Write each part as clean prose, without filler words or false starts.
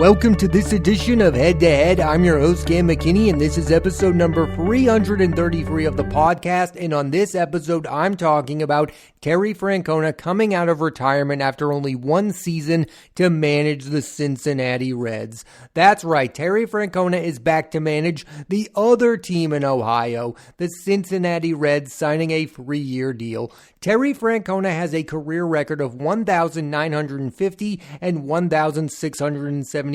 Welcome to this edition of Head to Head. I'm your host, Cam McKinney, and this is episode number 333 of the podcast. And on this episode, I'm talking about Terry Francona coming out of retirement after only one season to manage the Cincinnati Reds. That's right, Terry Francona is back to manage the other team in Ohio, the Cincinnati Reds, signing a 3-year deal. Terry Francona has a career record of 1,950 and 1,672.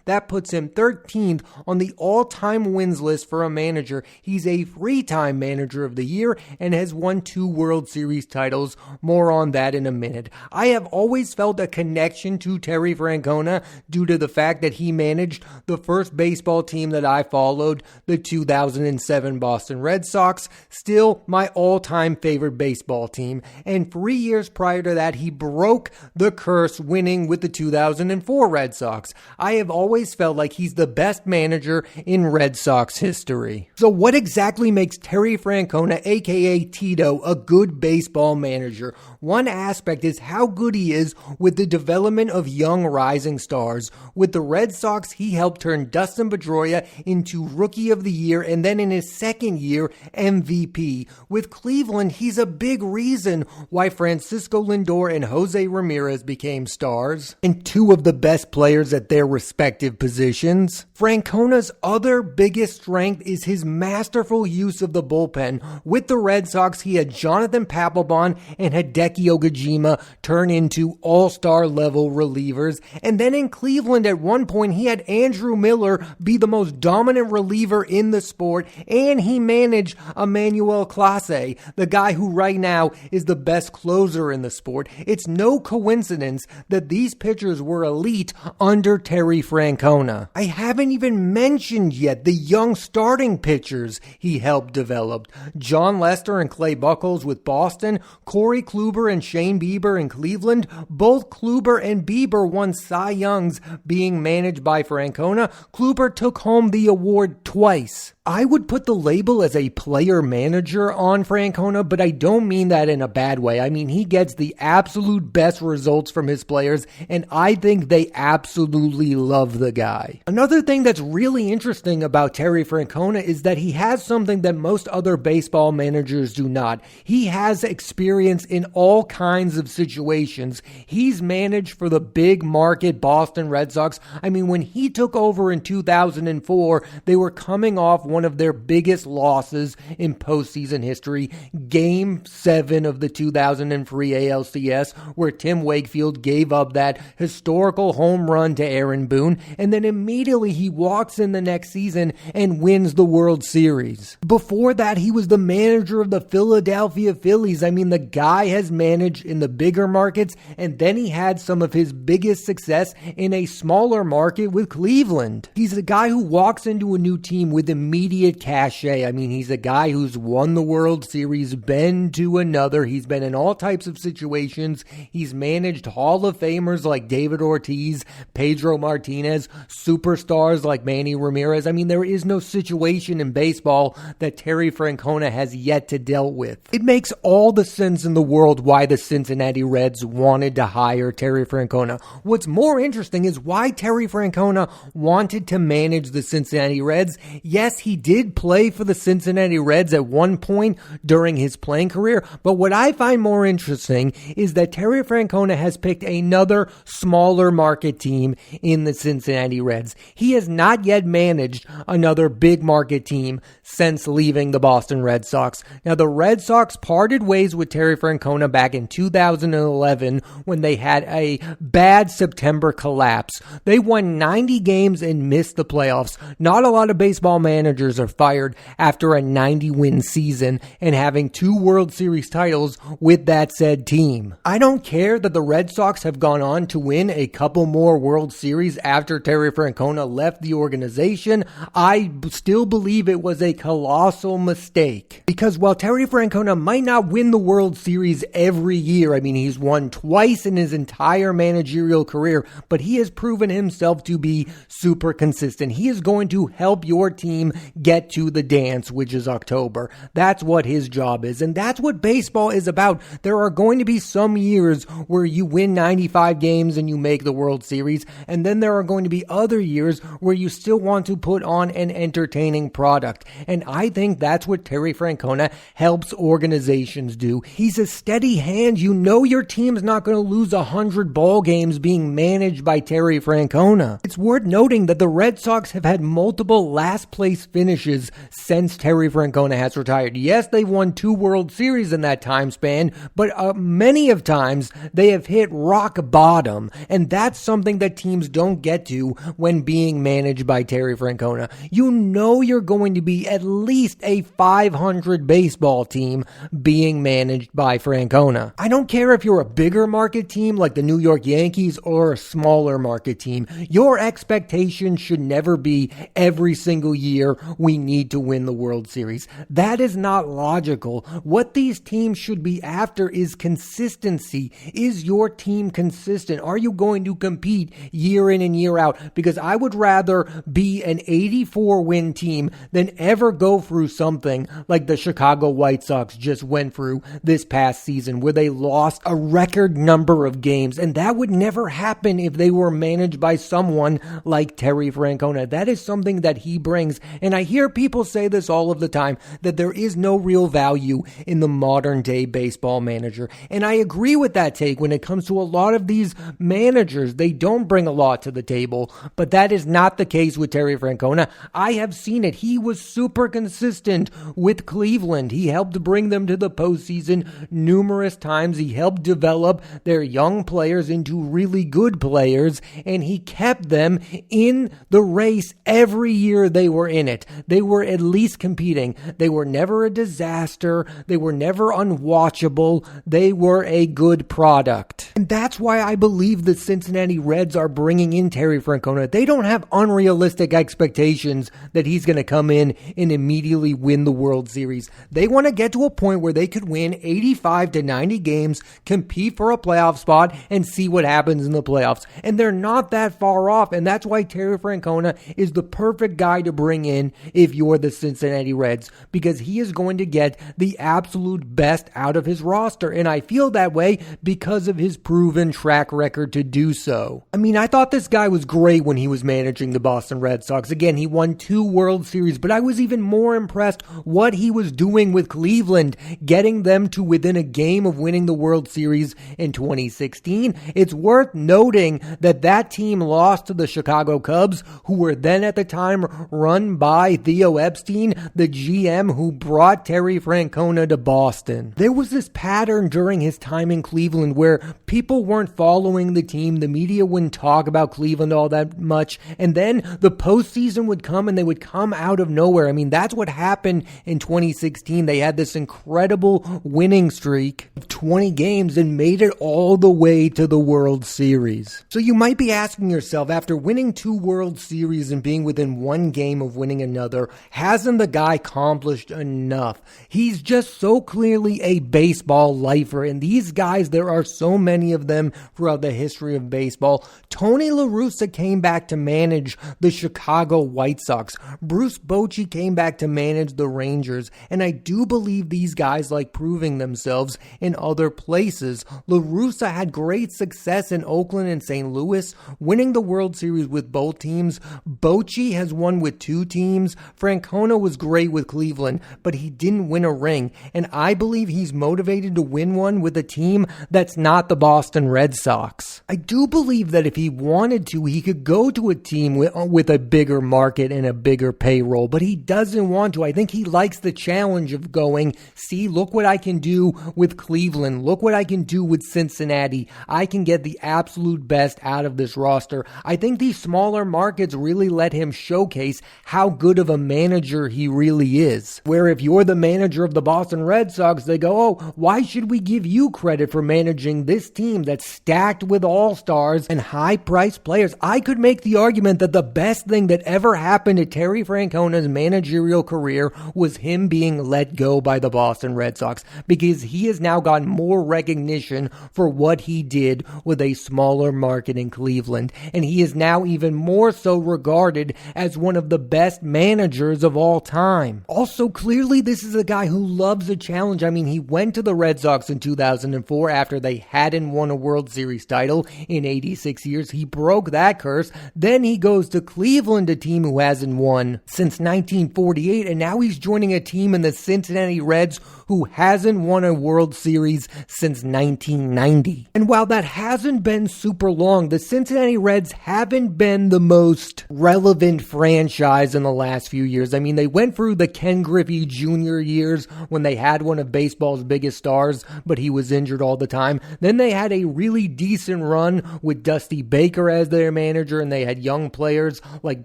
That puts him 13th on the all-time wins list for a manager. He's a 3-time manager of the year and has won 2 World Series titles. More on that in a minute. I have always felt a connection to Terry Francona due to the fact that he managed the first baseball team that I followed, the 2007 Boston Red Sox, still my all-time favorite baseball team. And 3 years prior to that, he broke the curse winning with the 2004 Red Sox. I have always felt like he's the best manager in Red Sox history. So what exactly makes Terry Francona, aka Tito, a good baseball manager? One aspect is how good he is with the development of young rising stars. With the Red Sox, he helped turn Dustin Pedroia into Rookie of the Year and then in his second year, MVP. With Cleveland, he's a big reason why Francisco Lindor and Jose Ramirez became stars and 2 of the best players at their respective positions. Francona's other biggest strength is his masterful use of the bullpen. With the Red Sox, he had Jonathan Papelbon and Hideki Ogajima turn into all-star level relievers. And then in Cleveland at one point, he had Andrew Miller be the most dominant reliever in the sport, and he managed Emmanuel Clase, the guy who right now is the best closer in the sport. It's no coincidence that these pitchers were elite under Terry Francona. I haven't even mentioned yet the young starting pitchers he helped develop. John Lester and Clay Buchholz with Boston, Corey Kluber and Shane Bieber in Cleveland. Both Kluber and Bieber won Cy Youngs being managed by Francona. Kluber took home the award twice. I would put the label as a player manager on Francona, but I don't mean that in a bad way. I mean, he gets the absolute best results from his players, and I think they absolutely love the guy. Another thing that's really interesting about Terry Francona is that he has something that most other baseball managers do not. He has experience in all kinds of situations. He's managed for the big market Boston Red Sox. I mean, when he took over in 2004, they were coming off one of their biggest losses in postseason history, Game 7 of the 2003 ALCS, where Tim Wakefield gave up that historical home run to Aaron Boone, and then immediately he walks in the next season and wins the World Series. Before that, he was the manager of the Philadelphia Phillies. I mean, the guy has managed in the bigger markets, and then he had some of his biggest success in a smaller market with Cleveland. He's a guy who walks into a new team with immediate cachet. I mean, he's a guy who's won the World Series, been to another. He's been in all types of situations. He's managed Hall of Famers like David Ortiz, Pedro Martinez, superstars like Manny Ramirez. I mean, there is no situation in baseball that Terry Francona has yet to deal with. It makes all the sense in the world why the Cincinnati Reds wanted to hire Terry Francona. What's more interesting is why Terry Francona wanted to manage the Cincinnati Reds. Yes, he did play for the Cincinnati Reds at one point during his playing career, but what I find more interesting is that Terry Francona has picked another smaller market team in the Cincinnati Reds. He has not yet managed another big market team since leaving the Boston Red Sox. Now, the Red Sox parted ways with Terry Francona back in 2011 when they had a bad September collapse. They won 90 games and missed the playoffs. Not a lot of baseball managers are fired after a 90-win season and having 2 World Series titles with that said team. I don't care that the Red Sox have gone on to win a couple more World Series after Terry Francona left the organization. I still believe it was a colossal mistake. Because while Terry Francona might not win the World Series every year, I mean, he's won twice in his entire managerial career, but he has proven himself to be super consistent. He is going to help your team get to the dance, which is October. That's what his job is, and that's what baseball is about. There are going to be some years where you win 95 games and you make the World Series, and then there are going to be other years where you still want to put on an entertaining product. And I think that's what Terry Francona helps organizations do. He's a steady hand. You know your team's not going to lose 100 ball games being managed by Terry Francona. It's worth noting that the Red Sox have had multiple last place finishes since Terry Francona has retired. Yes, they've won 2 World Series in that time span, but many of times they have hit rock bottom, and that's something that teams don't get to when being managed by Terry Francona. You know you're going to be at least a 500 baseball team being managed by Francona. I don't care if you're a bigger market team like the New York Yankees or a smaller market team. Your expectation should never be every single year we need to win the World Series. That is not logical. What these teams should be after is consistency. Is your team consistent? Are you going to compete year in and year out? Because I would rather be an 84-win team than ever go through something like the Chicago White Sox just went through this past season, where they lost a record number of games, and that would never happen if they were managed by someone like Terry Francona. That is something that he brings, and I hear people say this all of the time, that there is no real value in the modern day baseball manager, and I agree with that take when it comes to a lot of these managers. They don't bring a lot to the table, but that is not the case with Terry Francona. I have seen it. He was super consistent with Cleveland. He helped bring them to the postseason numerous times. He helped develop their young players into really good players, and he kept them in the race every year they were in it. They were at least competing. They were never a disaster. They were never unwatchable. They were a good product. And that's why I believe the Cincinnati Reds are bringing in Terry Francona. They don't have unrealistic expectations that he's going to come in and immediately win the World Series. They want to get to a point where they could win 85 to 90 games, compete for a playoff spot, and see what happens in the playoffs. And they're not that far off, and that's why Terry Francona is the perfect guy to bring in if you're the Cincinnati Reds, because he is going to get the absolute best out of his roster, and I feel that way because of his proven track record to do so. I mean, I thought this guy was great when he was managing the Boston Red Sox. Again, he won 2 World Series, but I was even more impressed what he was doing with Cleveland, getting them to within a game of winning the World Series in 2016. It's worth noting that that team lost to the Chicago Cubs, who were then at the time run by Theo Epstein, the GM who brought Terry Francona to Boston. There was this pattern during his time in Cleveland where people weren't following the team, the media wouldn't talk about Cleveland all that much, and then the postseason would come and they would come out of nowhere. I mean, that's what happened in 2016. They had this incredible winning streak of 20 games and made it all the way to the World Series. So you might be asking yourself, after winning 2 World Series and being within 1 game of winning another, hasn't the guy accomplished enough? He's just so clearly a baseball lifer, and these guys, there are so many of them throughout the history of baseball. Tony La Russa came back to manage the Chicago White Sox. Bruce Bochy came back to manage the Rangers, and I do believe these guys like proving themselves in other places. La Russa had great success in Oakland and St. Louis, winning the World Series with both teams. Bochy has won with 2 teams. Francona was great with Cleveland, but he didn't win a ring, and I believe he's motivated to win one with a team that's not the Boston Red Sox. I do believe that if he wanted to, he could go to a team with a bigger market and a bigger payroll, but he doesn't want to. I think he likes the challenge of going, see, look what I can do with Cleveland. Look what I can do with Cincinnati. I can get the absolute best out of this roster. I think these smaller markets really let him showcase how good of a manager he really is. Where if you're the manager of the Boston Red Sox, they go, oh, why should we give you credit for managing this team that's stacked with all-stars and high-priced players? I could make the argument that the best thing that ever happened to Terry Francona's managerial career was him being let go by the Boston Red Sox, because he has now gotten more recognition for what he did with a smaller market in Cleveland, and he is now even more so regarded as one of the best managers of all time. Also, clearly, this is a guy who loves a challenge. I mean, he went to the Red Sox in 2004 after they hadn't won a World Series title in 86 years. He He broke that curse. Then he goes to Cleveland, a team who hasn't won since 1948, and now he's joining a team in the Cincinnati Reds who hasn't won a World Series since 1990. And while that hasn't been super long, the Cincinnati Reds haven't been the most relevant franchise in the last few years. I mean, they went through the Ken Griffey Jr. years when they had one of baseball's biggest stars, but he was injured all the time. Then they had a really decent run with Dusty Baker as their manager, and they had young players like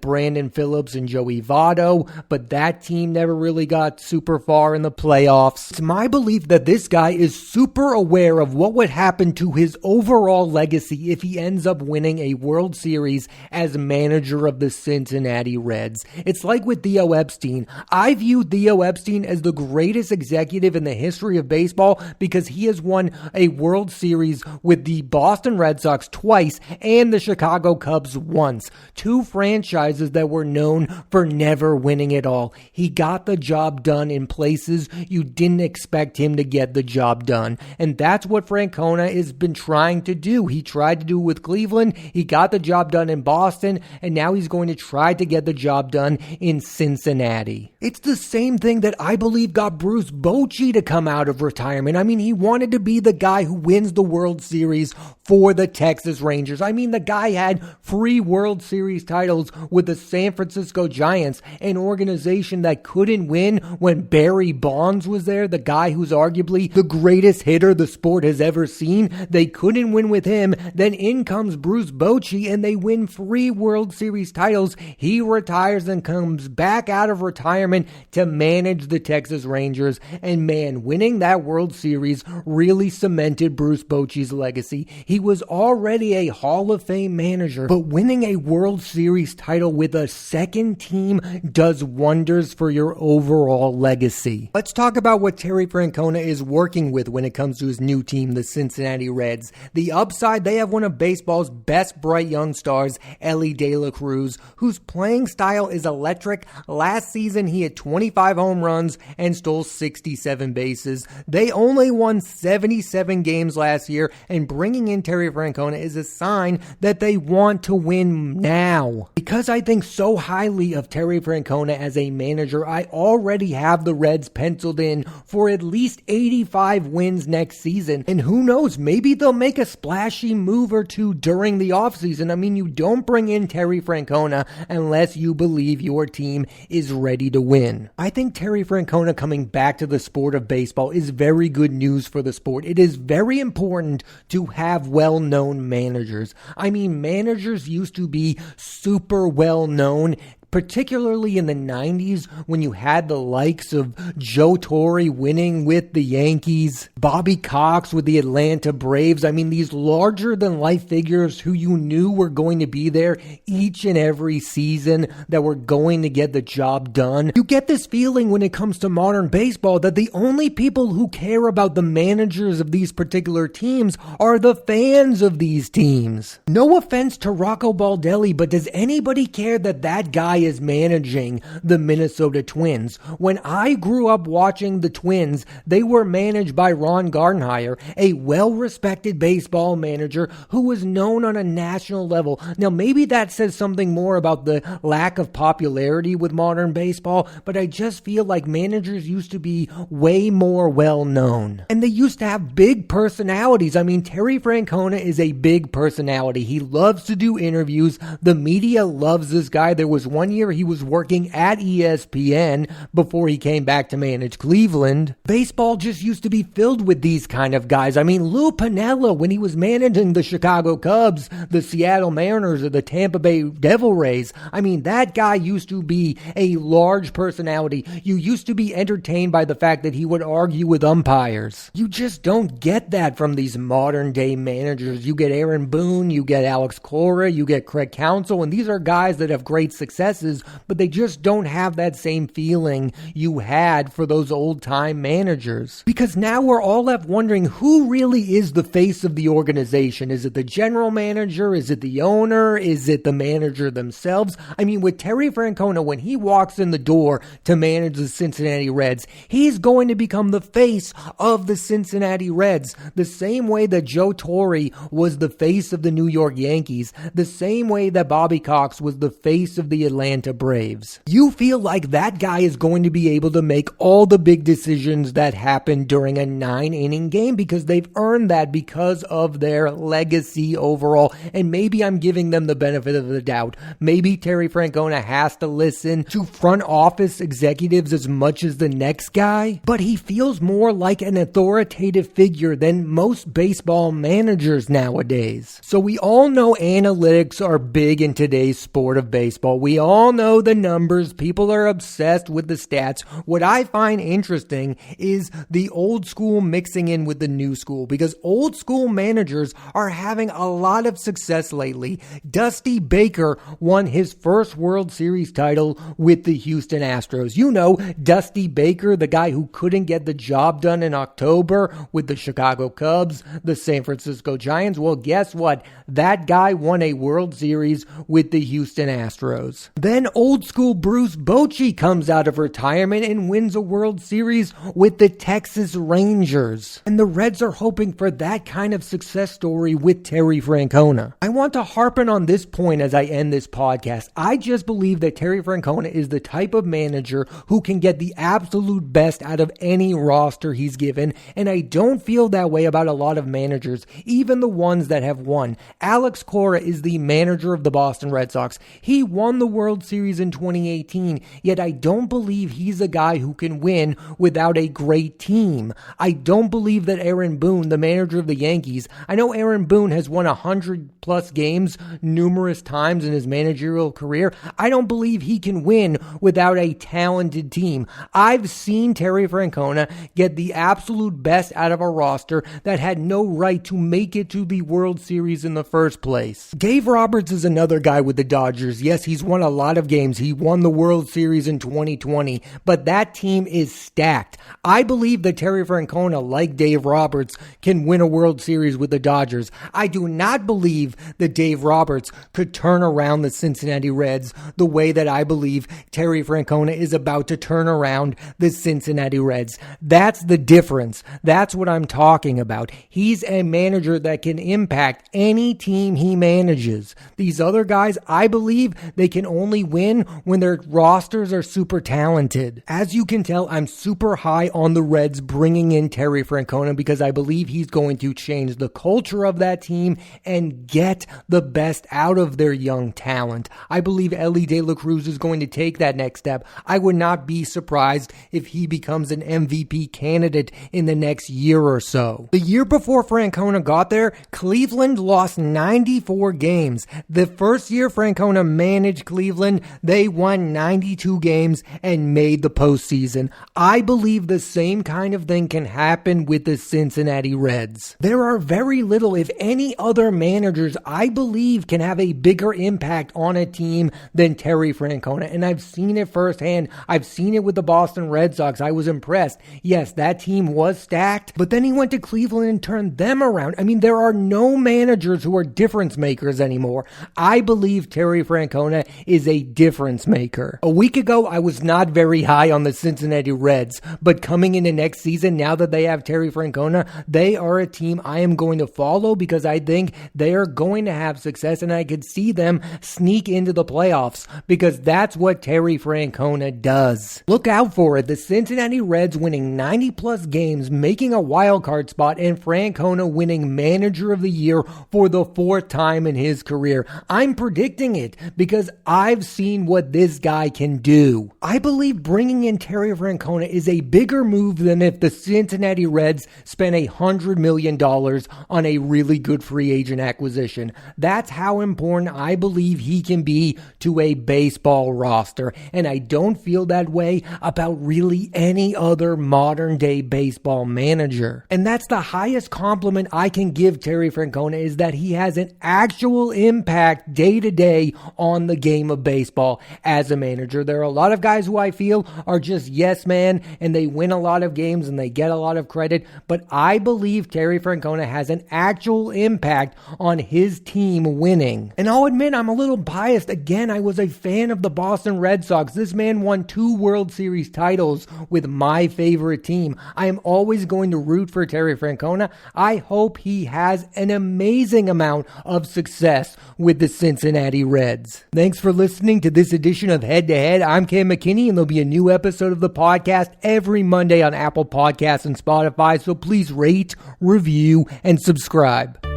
Brandon Phillips and Joey Votto, but that team never really got super far in the playoffs. It's my belief that this guy is super aware of what would happen to his overall legacy if he ends up winning a World Series as manager of the Cincinnati Reds. It's like with Theo Epstein. I view Theo Epstein as the greatest executive in the history of baseball because he has won a World Series with the Boston Red Sox twice and the Chicago Cubs once. Two franchises that were known for never winning it all. He got the job done in places you didn't expect him to get the job done. And that's what Francona has been trying to do. He tried to do it with Cleveland. He got the job done in Boston. And now he's going to try to get the job done in Cincinnati. It's the same thing that I believe got Bruce Bochy to come out of retirement. I mean, he wanted to be the guy who wins the World Series for the Texas Rangers. I mean, the guy had 3 World Series titles with the San Francisco Giants, an organization that couldn't win when Barry Bonds was there, the guy who's arguably the greatest hitter the sport has ever seen. They couldn't win with him. Then in comes Bruce Bochy and they win 3 World Series titles. He retires and comes back out of retirement to manage the Texas Rangers. And man, winning that World Series really cemented Bruce Bochy's legacy. He was already a Hall of Fame manager, but winning a World Series title with a second team does wonders for your overall legacy. Let's talk about what Terry Francona is working with when it comes to his new team, the Cincinnati Reds. The upside, they have one of baseball's best bright young stars, Elly De La Cruz, whose playing style is electric. Last season, he had 25 home runs and stole 67 bases. They only won 77 games last year, and bringing in Terry Francona is a sign that they want to win now. Because I think so highly of Terry Francona as a manager, I already have the Reds penciled in for at least 85 wins next season. And who knows, maybe they'll make a splashy move or two during the offseason. I mean, you don't bring in Terry Francona unless you believe your team is ready to win. I think Terry Francona coming back to the sport of baseball is very good news for the sport. It is very important to have well-known managers. I mean, managers used to be super well-known, particularly in the 90s when you had the likes of Joe Torre winning with the Yankees, Bobby Cox with the Atlanta Braves. I mean, these larger-than-life figures who you knew were going to be there each and every season, that were going to get the job done. You get this feeling when it comes to modern baseball that the only people who care about the managers of these particular teams are the fans of these teams. No offense to Rocco Baldelli, but does anybody care that that guy is managing the Minnesota Twins? When I grew up watching the Twins, they were managed by Ron Gardenhire, a well-respected baseball manager who was known on a national level. Now, maybe that says something more about the lack of popularity with modern baseball, but I just feel like managers used to be way more well-known. And they used to have big personalities. I mean, Terry Francona is a big personality. He loves to do interviews. The media loves this guy. There was one year he was working at ESPN before he came back to manage Cleveland. Baseball just used to be filled with these kind of guys. I mean, Lou Piniella, when he was managing the Chicago Cubs, the Seattle Mariners, or the Tampa Bay Devil Rays, I mean, that guy used to be a large personality. You used to be entertained by the fact that he would argue with umpires. You just don't get that from these modern day managers. You get Aaron Boone, you get Alex Cora, you get Craig Counsell, and these are guys that have great success successes, but they just don't have that same feeling you had for those old-time managers. Because now we're all left wondering who really is the face of the organization. Is it the general manager? Is it the owner? Is it the manager themselves? I mean, with Terry Francona, when he walks in the door to manage the Cincinnati Reds, he's going to become the face of the Cincinnati Reds, the same way that Joe Torre was the face of the New York Yankees, the same way that Bobby Cox was the face of the Atlanta Braves. You feel like that guy is going to be able to make all the big decisions that happen during a 9-inning game because they've earned that because of their legacy overall. And maybe I'm giving them the benefit of the doubt. Maybe Terry Francona has to listen to front office executives as much as the next guy, but he feels more like an authoritative figure than most baseball managers nowadays. So we all know analytics are big in today's sport of baseball. We all know the numbers. People are obsessed with the stats. What I find interesting is the old school mixing in with the new school, because old school managers are having a lot of success lately. Dusty Baker won his first World Series title with the Houston Astros. You know, Dusty Baker, the guy who couldn't get the job done in October with the Chicago Cubs, the San Francisco Giants. Well, guess what? That guy won a World Series with the Houston Astros. Then old school Bruce Bochy comes out of retirement and wins a World Series with the Texas Rangers. And the Reds are hoping for that kind of success story with Terry Francona. I want to harpen on this point as I end this podcast. I just believe that Terry Francona is the type of manager who can get the absolute best out of any roster he's given, and I don't feel that way about a lot of managers, even the ones that have won. Alex Cora is the manager of the Boston Red Sox. He won the World Series in 2018, yet I don't believe he's a guy who can win without a great team. I don't believe that Aaron Boone, the manager of the Yankees, I know Aaron Boone has won 100+ games numerous times in his managerial career. I don't believe he can win without a talented team. I've seen Terry Francona get the absolute best out of a roster that had no right to make it to the World Series in the first place. Dave Roberts is another guy with the Dodgers. Yes, he's won a lot of games. He won the World Series in 2020, but that team is stacked. I believe that Terry Francona, like Dave Roberts, can win a World Series with the Dodgers. I do not believe that Dave Roberts could turn around the Cincinnati Reds the way that I believe Terry Francona is about to turn around the Cincinnati Reds. That's the difference. That's what I'm talking about. He's a manager that can impact any team he manages. These other guys, I believe they can only win when their rosters are super talented. As you can tell, I'm super high on the Reds bringing in Terry Francona because I believe he's going to change the culture of that team and get the best out of their young talent. I believe Ellie De La Cruz is going to take that next step. I would not be surprised if he becomes an MVP candidate in the next year or so. The year before Francona got there, Cleveland lost 94 games. The first year Francona managed Cleveland, they won 92 games and made the postseason. I believe the same kind of thing can happen with the Cincinnati Reds. There are very little, if any, other managers I believe can have a bigger impact on a team than Terry Francona, and I've seen it firsthand. I've seen it with the Boston Red Sox. I was impressed. Yes, that team was stacked, but then he went to Cleveland and turned them around. I mean, there are no managers who are difference makers anymore. I believe Terry Francona is a difference maker. A week ago, I was not very high on the Cincinnati Reds, but coming into next season, now that they have Terry Francona, they are a team I am going to follow because I think they are going to have success, and I could see them sneak into the playoffs because that's what Terry Francona does. Look out for it. The Cincinnati Reds winning 90+ games, making a wild card spot, and Francona winning Manager of the Year for the 4th time in his career. I'm predicting it because I've seen what this guy can do. I believe bringing in Terry Francona is a bigger move than if the Cincinnati Reds spent $100 million on a really good free agent acquisition. That's how important I believe he can be to a baseball roster, and I don't feel that way about really any other modern day baseball manager. And that's the highest compliment I can give Terry Francona, is that he has an actual impact day to day on the game of baseball as a manager. There are a lot of guys who I feel are just yes man and they win a lot of games and they get a lot of credit, but I believe Terry Francona has an actual impact on his team winning. And I'll admit I'm a little biased. Again, I was a fan of the Boston Red Sox. This man won 2 World Series titles with my favorite team. I am always going to root for Terry Francona. I hope he has an amazing amount of success with the Cincinnati Reds. Thanks for listening to this edition of Head to Head. I'm Cam McKinney, and there'll be a new episode of the podcast every Monday on Apple Podcasts and Spotify, so please rate, review, and subscribe.